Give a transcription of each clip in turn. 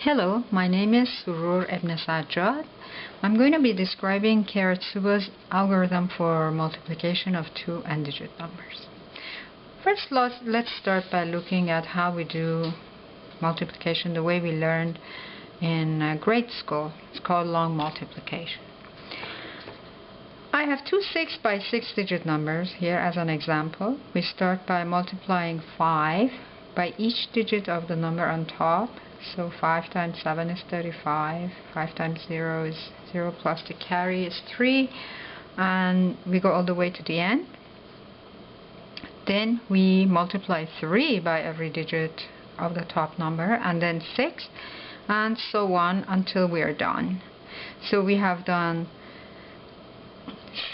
Hello, my name is Surur Ibn Sajjad. I'm going to be describing Karatsuba's algorithm for multiplication of two n-digit numbers. First, let's start by looking at how we do multiplication the way we learned in grade school. It's called long multiplication. I have two 6 by 6 digit numbers here as an example. We start by multiplying 5 by each digit of the number on top. So 5 times 7 is 35, 5 times 0 is 0 plus the carry is 3, and we go all the way to the end. Then we multiply 3 by every digit of the top number, and then 6, and so on until we are done. So we have done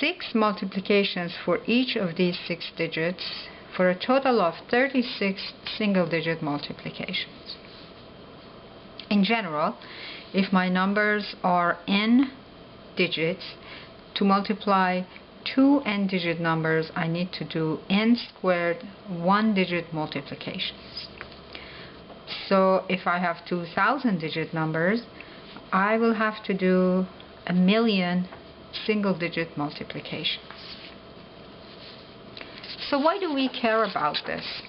6 multiplications for each of these 6 digits for a total of 36 single-digit multiplications. In general, if my numbers are n digits, to multiply two n-digit numbers, I need to do n squared one-digit multiplications. So if I have 2,000-digit numbers, I will have to do 1,000,000 single-digit multiplications. So why do we care about this?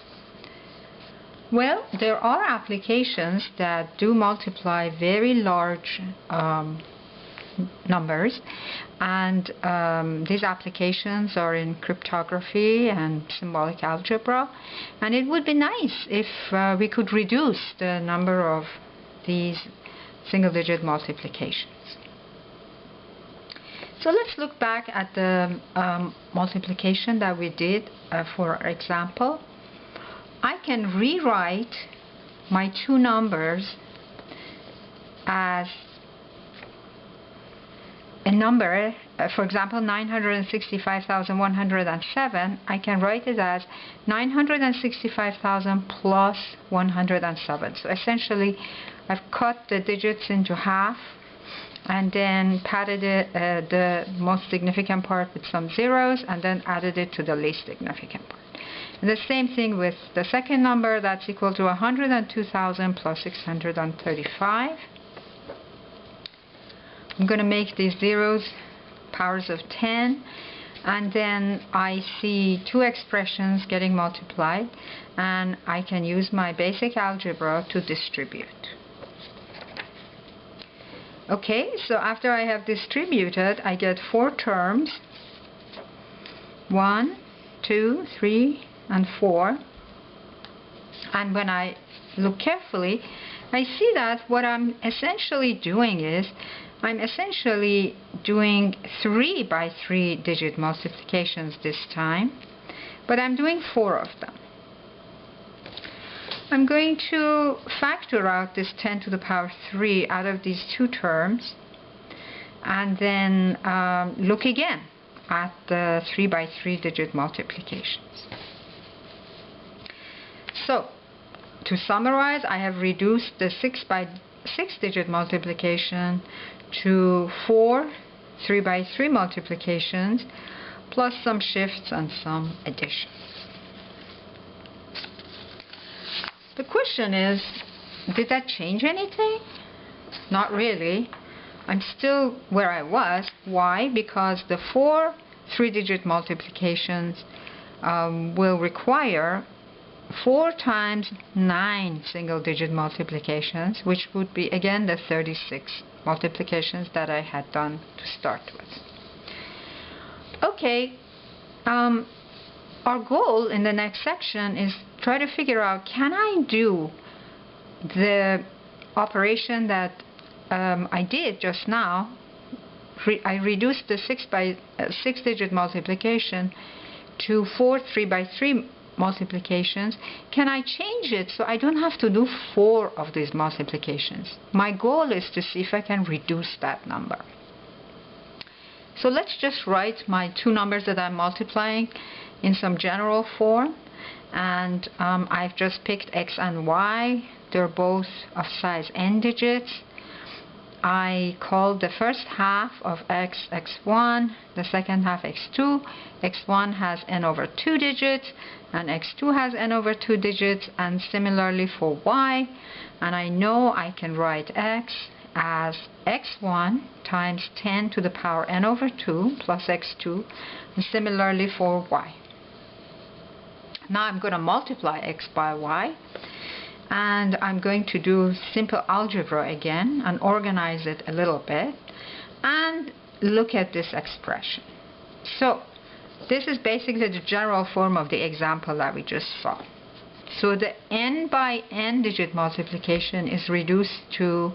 Well, there are applications that do multiply very large numbers, and these applications are in cryptography and symbolic algebra, and it would be nice if we could reduce the number of these single-digit multiplications. So let's look back at the multiplication that we did for example. I can rewrite my two numbers as a number, for example 965,107, I can write it as 965,000 plus 107. So essentially I've cut the digits into half and then padded it, the most significant part with some zeros, and then added it to the least significant part. And the same thing with the second number, that's equal to 102,000 plus 635. I'm going to make these zeros powers of 10, and then I see two expressions getting multiplied, and I can use my basic algebra to distribute. Okay, so after I have distributed, I get 4 terms, 1, 2, 3, and 4. And when I look carefully, I see that what I'm essentially doing is I'm essentially doing 3 by 3 digit multiplications this time, but I'm doing 4 of them. I'm going to factor out this 10 to the power 3 out of these two terms, and then look again at the 3 by 3 digit multiplications. So, to summarize, I have reduced the 6 by 6 digit multiplication to 4 3 by 3 multiplications, plus some shifts and some additions. The question is, did that change anything? Not really. I'm still where I was. Why? Because the 4 3-digit multiplications will require 4 times 9 single-digit multiplications, which would be again the 36 multiplications that I had done to start with. Okay, our goal in the next section is try to figure out, can I do the operation that I did just now? I reduced the 6 by 6 digit multiplication to 4 3 by 3 multiplications. Can I change it so I don't have to do 4 of these multiplications? My goal is to see if I can reduce that number. So let's just write my two numbers that I'm multiplying in some general form, and I've just picked x and y. They're both of size n digits. I call the first half of x x1, the second half x2. x1 has n over 2 digits, and x2 has n over 2 digits, and similarly for y. And I know I can write x as x1 times 10 to the power n over 2 plus x2, and similarly for y. Now I'm going to multiply x by y, and I'm going to do simple algebra again and organize it a little bit and look at this expression. So this is basically the general form of the example that we just saw. So the n by n digit multiplication is reduced to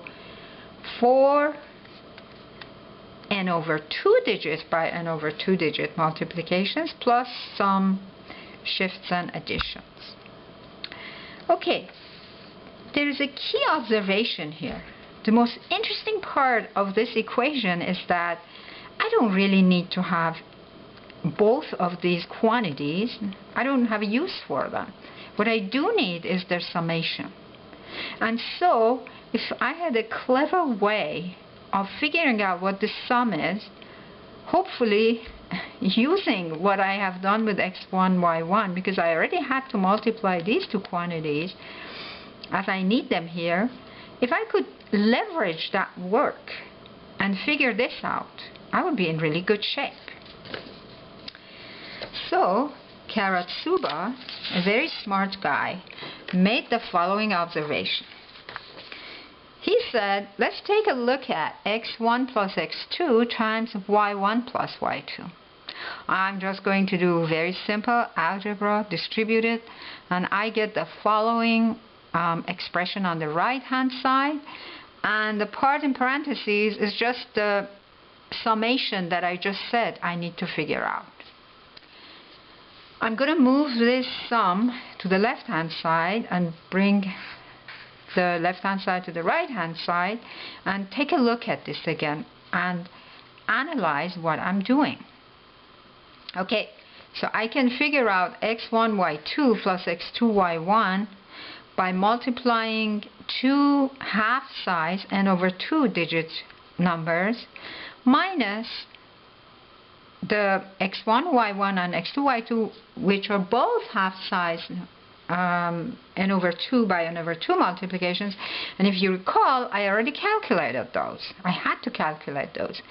4 n over 2 digits by n over 2 digit multiplications plus some shifts and additions. Okay, there is a key observation here. The most interesting part of this equation is that I don't really need to have both of these quantities. I don't have a use for them. What I do need is their summation. And so, if I had a clever way of figuring out what the sum is, hopefully using what I have done with x1, y1, because I already had to multiply these two quantities as I need them here, if I could leverage that work and figure this out, I would be in really good shape. So, Karatsuba, a very smart guy, made the following observation. He said, let's take a look at x1 plus x2 times y1 plus y2. I'm just going to do very simple algebra, distribute it, and I get the following expression on the right hand side, and the part in parentheses is just the summation that I just said I need to figure out. I'm going to move this sum to the left hand side and bring the left hand side to the right hand side and take a look at this again and analyze what I'm doing. Okay, so I can figure out x1 y2 plus x2 y1 by multiplying two half size n over 2 digit numbers minus the x1 y1 and x2 y2, which are both half size n over 2 by n over 2 multiplications. And if you recall, I already calculated those. I had to calculate those.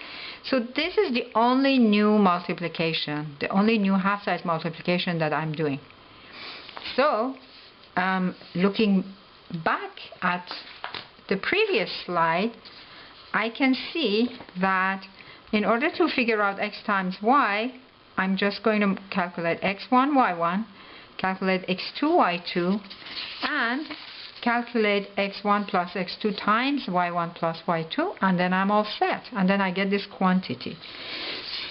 So this is the only new multiplication, the only new half size multiplication that I'm doing. So looking back at the previous slide, I can see that in order to figure out x times y, I'm just going to calculate x1, y1, calculate x2, y2, and calculate x1 plus x2 times y1 plus y2, and then I'm all set. And then I get this quantity.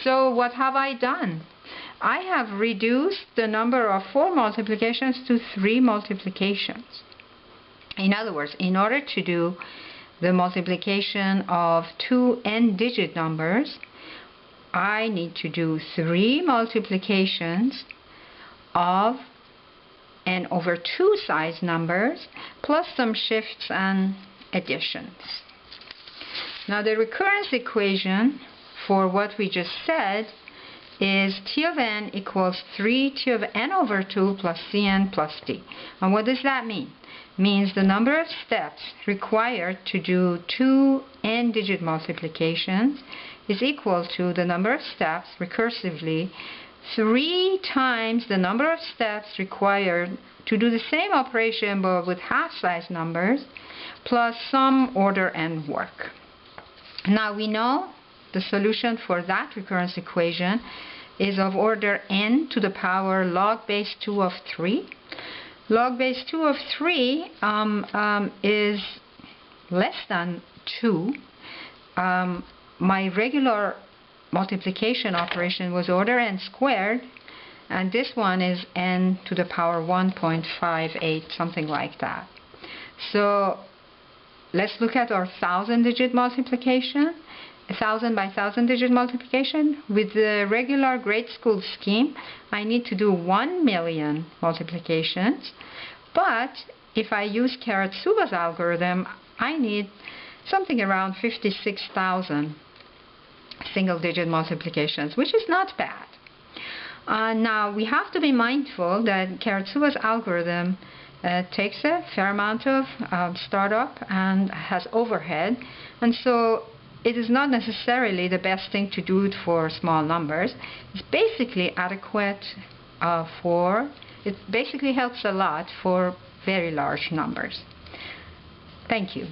So what have I done? I have reduced the number of 4 multiplications to 3 multiplications. In other words, in order to do the multiplication of two n-digit numbers, I need to do 3 multiplications of n over 2 size numbers plus some shifts and additions. Now the recurrence equation for what we just said is T of n equals 3 T of n over 2 plus Cn plus D. And what does that mean? It means the number of steps required to do two n-digit multiplications is equal to the number of steps recursively 3 times the number of steps required to do the same operation but with half-size numbers plus some order n work. Now we know the solution for that recurrence equation is of order n to the power log base 2 of 3. Log base 2 of 3 is less than 2. My regular multiplication operation was order n squared, and this one is n to the power 1.58, something like that. So let's look at our 1,000-digit multiplication. 1,000 by 1,000-digit multiplication. With the regular grade school scheme, I need to do 1,000,000 multiplications. But if I use Karatsuba's algorithm, I need something around 56,000 single-digit multiplications, which is not bad. Now, we have to be mindful that Karatsuba's algorithm takes a fair amount of startup and has overhead, and so it is not necessarily the best thing to do it for small numbers. It's basically adequate it basically helps a lot for very large numbers. Thank you.